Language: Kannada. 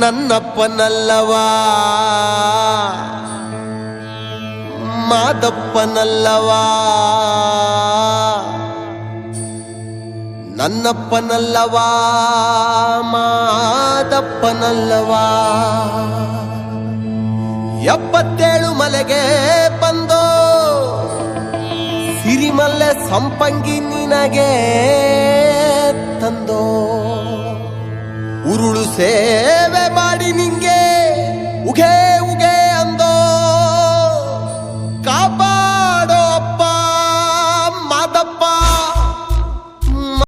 ನನ್ನಪ್ಪನಲ್ಲವಾ ಮಾದಪ್ಪನಲ್ಲವಾ ನನ್ನಪ್ಪನಲ್ಲವಾ ಮಾದಪ್ಪನಲ್ಲವಾ 77 ಮಲೆಗೆ ಬಂದೋ ಸಿರಿಮಲ್ಲೆ ಸಂಪಂಗಿ ನಿನಗೆ ತಂದೋ ಉರುಳು ಸೇವೆ ಮಾಡಿ ನಿಂಗೆ ಉಘೇ